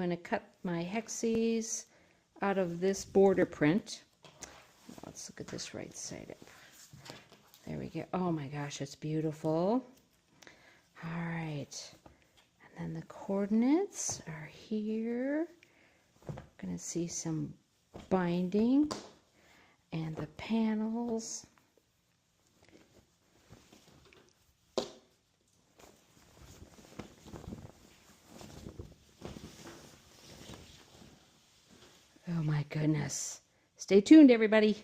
going to cut my hexes out of this border print. Let's look at this right side up. There we go. Oh my gosh, it's beautiful. All right. And then the coordinates are here. Going to see some binding and the panels. Oh my goodness. Stay tuned, everybody.